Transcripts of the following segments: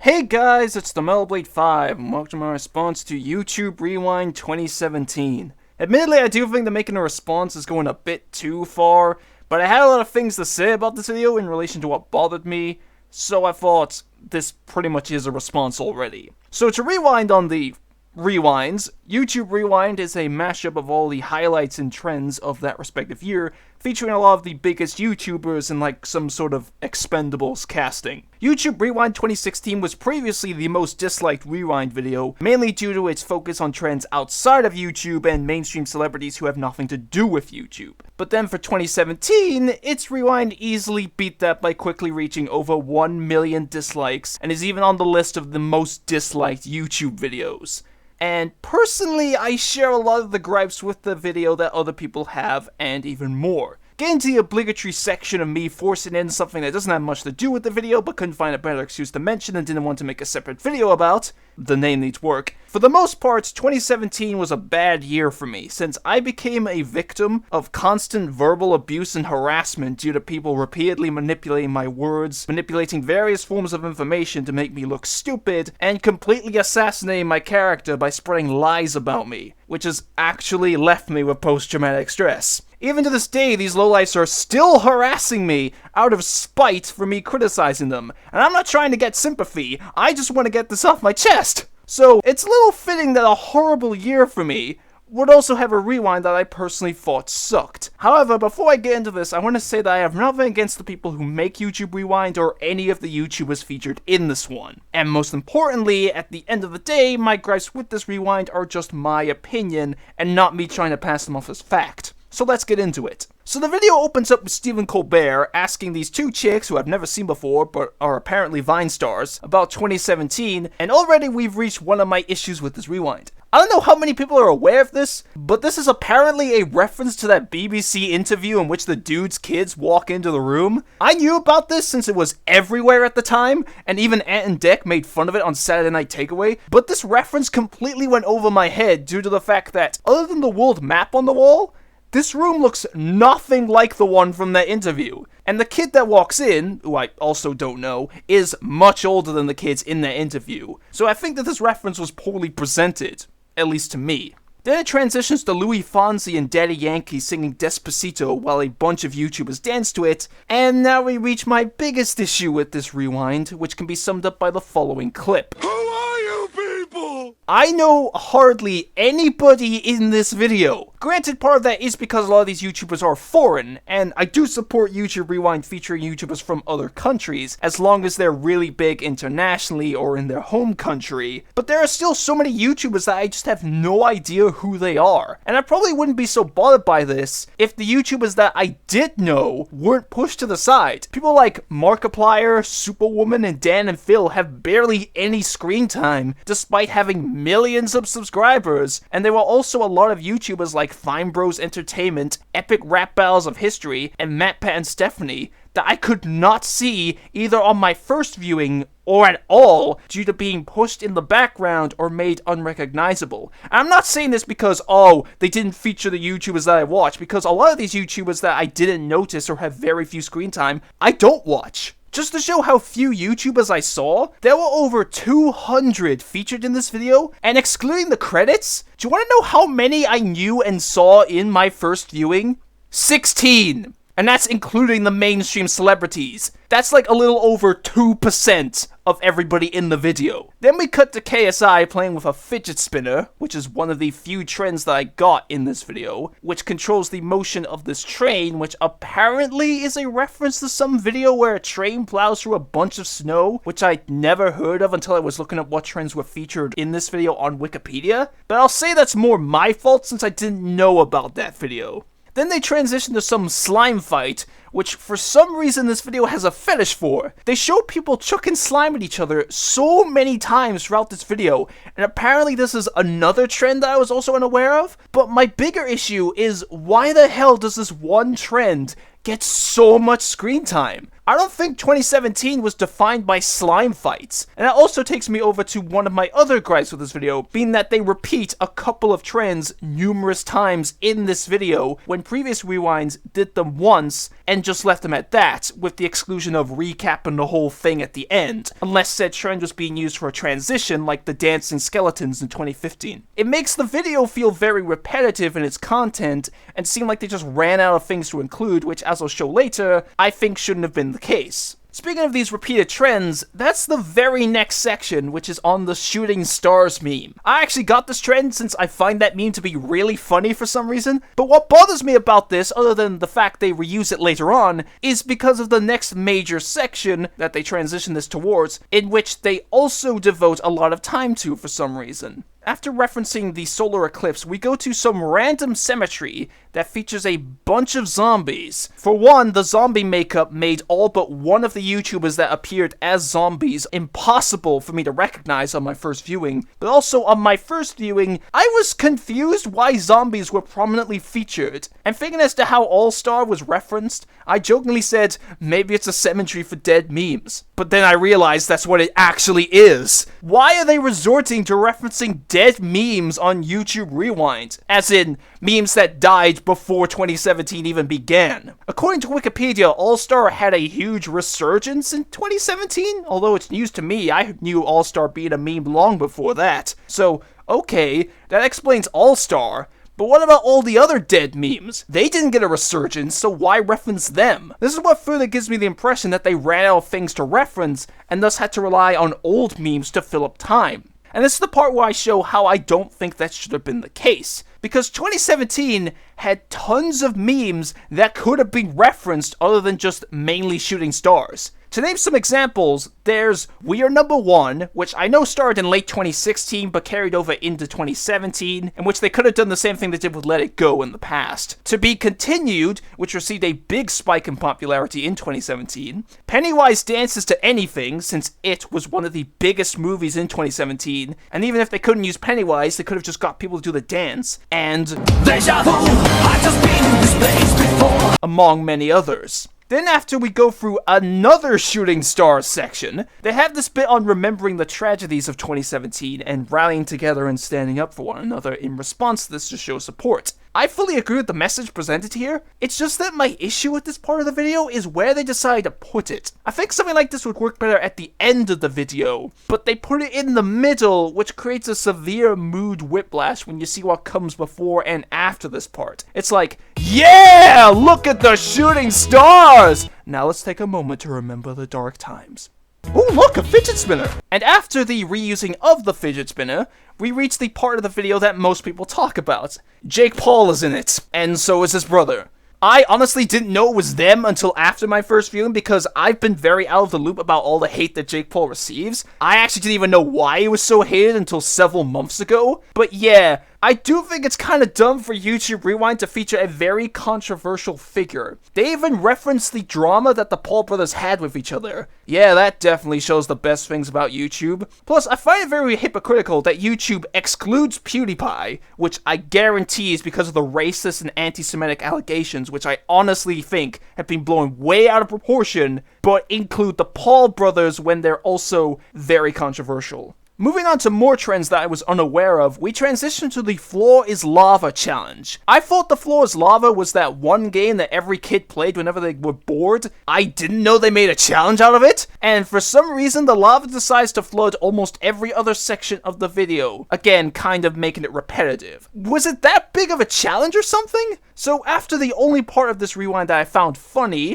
Hey guys, it's the Metalblade5, and welcome to my response to YouTube Rewind 2017. Admittedly, I do think that making a response is going a bit too far, but I had a lot of things to say about this video in relation to what bothered me, so I thought this pretty much is a response already. So to rewind on the rewinds, YouTube Rewind is a mashup of all the highlights and trends of that respective year, featuring a lot of the biggest YouTubers in like some sort of Expendables casting. YouTube Rewind 2016 was previously the most disliked Rewind video, mainly due to its focus on trends outside of YouTube and mainstream celebrities who have nothing to do with YouTube. But then for 2017, its Rewind easily beat that by quickly reaching over 1 million dislikes, and is even on the list of the most disliked YouTube videos. And personally, I share a lot of the gripes with the video that other people have, and even more. Getting to the obligatory section of me forcing in something that doesn't have much to do with the video, but couldn't find a better excuse to mention and didn't want to make a separate video about, the name needs work. For the most part, 2017 was a bad year for me, since I became a victim of constant verbal abuse and harassment due to people repeatedly manipulating my words, manipulating various forms of information to make me look stupid, and completely assassinating my character by spreading lies about me, which has actually left me with post-traumatic stress. Even to this day, these lowlifes are still harassing me out of spite for me criticizing them, and I'm not trying to get sympathy, I just want to get this off my chest. So, it's a little fitting that a horrible year for me would also have a rewind that I personally thought sucked. However, before I get into this, I want to say that I have nothing against the people who make YouTube Rewind or any of the YouTubers featured in this one. And most importantly, at the end of the day, my gripes with this rewind are just my opinion and not me trying to pass them off as fact. So let's get into it. So the video opens up with Stephen Colbert asking these two chicks who I've never seen before but are apparently Vine stars about 2017, and already we've reached one of my issues with this rewind. I don't know how many people are aware of this, but this is apparently a reference to that BBC interview in which the dude's kids walk into the room. I knew about this since it was everywhere at the time, and even Ant and Dec made fun of it on Saturday Night Takeaway, but this reference completely went over my head due to the fact that, other than the world map on the wall, this room looks nothing like the one from that interview. And the kid that walks in, who I also don't know, is much older than the kids in that interview. So I think that this reference was poorly presented, at least to me. Then it transitions to Louis Fonsi and Daddy Yankee singing Despacito while a bunch of YouTubers dance to it, and now we reach my biggest issue with this rewind, which can be summed up by the following clip. Who are you people? I know hardly anybody in this video. Granted, part of that is because a lot of these YouTubers are foreign, and I do support YouTube Rewind featuring YouTubers from other countries, as long as they're really big internationally or in their home country, but there are still so many YouTubers that I just have no idea who they are, and I probably wouldn't be so bothered by this if the YouTubers that I did know weren't pushed to the side. People like Markiplier, Superwoman, and Dan and Phil have barely any screen time, despite having millions of subscribers, and there were also a lot of YouTubers like Fine Bros Entertainment, Epic Rap Battles of History, and MatPat and Stephanie that I could not see either on my first viewing or at all due to being pushed in the background or made unrecognizable. And I'm not saying this because, oh, they didn't feature the YouTubers that I watch, because a lot of these YouTubers that I didn't notice or have very few screen time, I don't watch. Just to show how few YouTubers I saw, there were over 200 featured in this video, and excluding the credits, do you want to know how many I knew and saw in my first viewing? 16! And that's including the mainstream celebrities. That's like a little over 2% of everybody in the video. Then we cut to KSI playing with a fidget spinner, which is one of the few trends that I got in this video, which controls the motion of this train, which apparently is a reference to some video where a train plows through a bunch of snow, which I'd never heard of until I was looking at what trends were featured in this video on Wikipedia. But I'll say that's more my fault since I didn't know about that video. Then they transition to some slime fight, which for some reason this video has a fetish for. They show people chucking slime at each other so many times throughout this video, and apparently this is another trend that I was also unaware of. But my bigger issue is, why the hell does this one trend get so much screen time? I don't think 2017 was defined by slime fights. And that also takes me over to one of my other gripes with this video, being that they repeat a couple of trends numerous times in this video, when previous rewinds did them once and just left them at that, with the exclusion of recapping the whole thing at the end, unless said trend was being used for a transition like the dancing skeletons in 2015. It makes the video feel very repetitive in its content, and seem like they just ran out of things to include, which, as I'll show later, I think shouldn't have been the case. Speaking of these repeated trends, that's the very next section, which is on the shooting stars meme. I actually got this trend since I find that meme to be really funny for some reason, but what bothers me about this, other than the fact they reuse it later on, is because of the next major section that they transition this towards, in which they also devote a lot of time to for some reason. After referencing the solar eclipse, we go to some random cemetery that features a bunch of zombies. For one, the zombie makeup made all but one of the YouTubers that appeared as zombies impossible for me to recognize on my first viewing, but also on my first viewing, I was confused why zombies were prominently featured. And thinking as to how All-Star was referenced, I jokingly said, maybe it's a cemetery for dead memes. But then I realized that's what it actually is. Why are they resorting to referencing dead memes on YouTube Rewind? As in, memes that died before 2017 even began. According to Wikipedia, All-Star had a huge resurgence in 2017, although it's news to me. I knew All-Star being a meme long before that. So, okay, that explains All-Star. But what about all the other dead memes? They didn't get a resurgence, so why reference them? This is what further gives me the impression that they ran out of things to reference, and thus had to rely on old memes to fill up time. And this is the part where I show how I don't think that should have been the case. Because 2017 had tons of memes that could have been referenced other than just mainly shooting stars. To name some examples, there's We Are Number One, which I know started in late 2016 but carried over into 2017, in which they could have done the same thing they did with Let It Go in the past. To Be Continued, which received a big spike in popularity in 2017. Pennywise Dances to Anything, since It was one of the biggest movies in 2017, and even if they couldn't use Pennywise, they could have just got people to do the dance. And Deja Vu, I've just been in this place before, among many others. Then after we go through another shooting stars section, they have this bit on remembering the tragedies of 2017 and rallying together and standing up for one another in response to this to show support. I fully agree with the message presented here. It's just that my issue with this part of the video is where they decide to put it. I think something like this would work better at the end of the video, but they put it in the middle, which creates a severe mood whiplash when you see what comes before and after this part. It's like, yeah, look at the shooting stars! Now let's take a moment to remember the dark times. Ooh, look, a fidget spinner! And after the reusing of the fidget spinner, we reach the part of the video that most people talk about. Jake Paul is in it, and so is his brother. I honestly didn't know it was them until after my first viewing because I've been very out of the loop about all the hate that Jake Paul receives. I actually didn't even know why he was so hated until several months ago. But yeah, I do think it's kind of dumb for YouTube Rewind to feature a very controversial figure. They even reference the drama that the Paul brothers had with each other. Yeah, that definitely shows the best things about YouTube. Plus, I find it very hypocritical that YouTube excludes PewDiePie, which I guarantee is because of the racist and anti-Semitic allegations, which I honestly think have been blown way out of proportion, but include the Paul brothers when they're also very controversial. Moving on to more trends that I was unaware of, we transition to the Floor is Lava challenge. I thought the Floor is Lava was that one game that every kid played whenever they were bored. I didn't know they made a challenge out of it, and for some reason the lava decides to flood almost every other section of the video. Again, kind of making it repetitive. Was it that big of a challenge or something? So after the only part of this rewind that I found funny,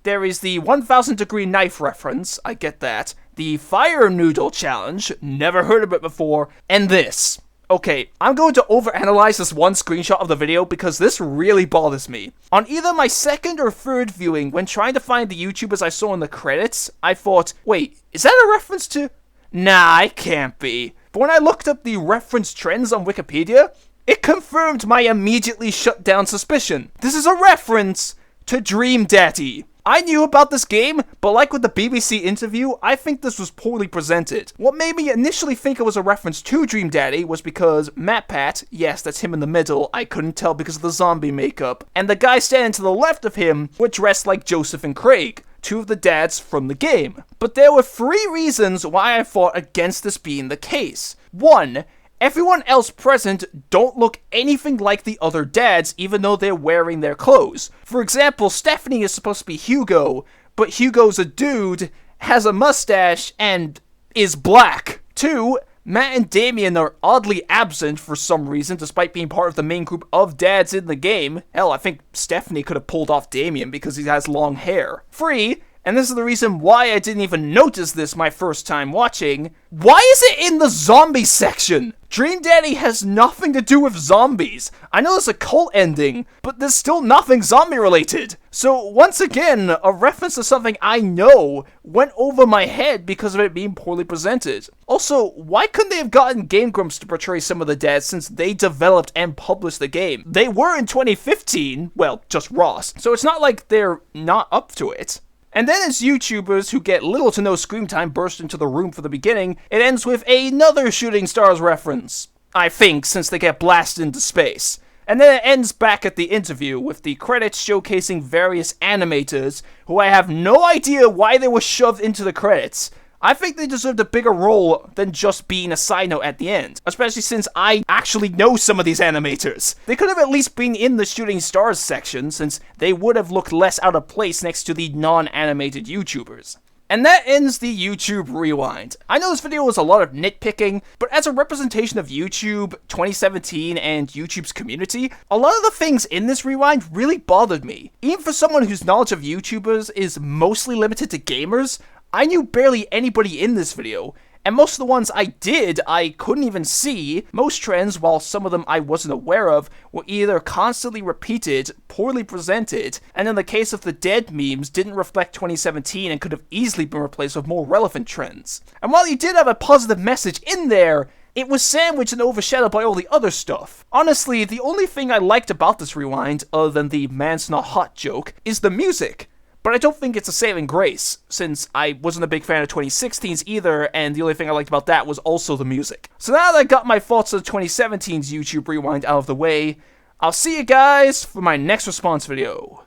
there is the 1000 degree knife reference, I get that. The Fire Noodle Challenge, never heard of it before, and this. Okay, I'm going to overanalyze this one screenshot of the video because this really bothers me. On either my second or third viewing, when trying to find the YouTubers I saw in the credits, I thought, wait, is that a reference to... Nah, it can't be. But when I looked up the reference trends on Wikipedia, it confirmed my immediately shut down suspicion. This is a reference to Dream Daddy. I knew about this game, but like with the BBC interview, I think this was poorly presented. What made me initially think it was a reference to Dream Daddy was because MatPat, yes, that's him in the middle, I couldn't tell because of the zombie makeup, and the guy standing to the left of him were dressed like Joseph and Craig, two of the dads from the game. But there were 3 reasons why I fought against this being the case. 1. Everyone else present don't look anything like the other dads, even though they're wearing their clothes. For example, Stephanie is supposed to be Hugo, but Hugo's a dude, has a mustache, and is black. 2. Matt and Damien are oddly absent for some reason, despite being part of the main group of dads in the game. Hell, I think Stephanie could have pulled off Damien because he has long hair. 3. And this is the reason why I didn't even notice this my first time watching. Why is it in the zombie section? Dream Daddy has nothing to do with zombies. I know there's a cult ending, but there's still nothing zombie related. So once again, a reference to something I know went over my head because of it being poorly presented. Also, why couldn't they have gotten Game Grumps to portray some of the dads since they developed and published the game? They were in 2015, well, just Ross, so it's not like they're not up to it. And then as YouTubers who get little to no screen time burst into the room for the beginning, it ends with another Shooting Stars reference. I think, since they get blasted into space. And then it ends back at the interview, with the credits showcasing various animators, who I have no idea why they were shoved into the credits. I think they deserved a bigger role than just being a side note at the end, especially since I actually know some of these animators. They could have at least been in the Shooting Stars section, since they would have looked less out of place next to the non-animated YouTubers. And that ends the YouTube Rewind. I know this video was a lot of nitpicking, but as a representation of YouTube 2017 and YouTube's community, a lot of the things in this rewind really bothered me. Even for someone whose knowledge of YouTubers is mostly limited to gamers, I knew barely anybody in this video, and most of the ones I did, I couldn't even see. Most trends, while some of them I wasn't aware of, were either constantly repeated, poorly presented, and in the case of the dead memes, didn't reflect 2017 and could have easily been replaced with more relevant trends. And while you did have a positive message in there, it was sandwiched and overshadowed by all the other stuff. Honestly, the only thing I liked about this rewind, other than the man's not hot joke, is the music. But I don't think it's a saving grace, since I wasn't a big fan of 2016's either, and the only thing I liked about that was also the music. So now that I got my thoughts on 2017's YouTube Rewind out of the way, I'll see you guys for my next response video.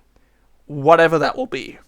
Whatever that will be.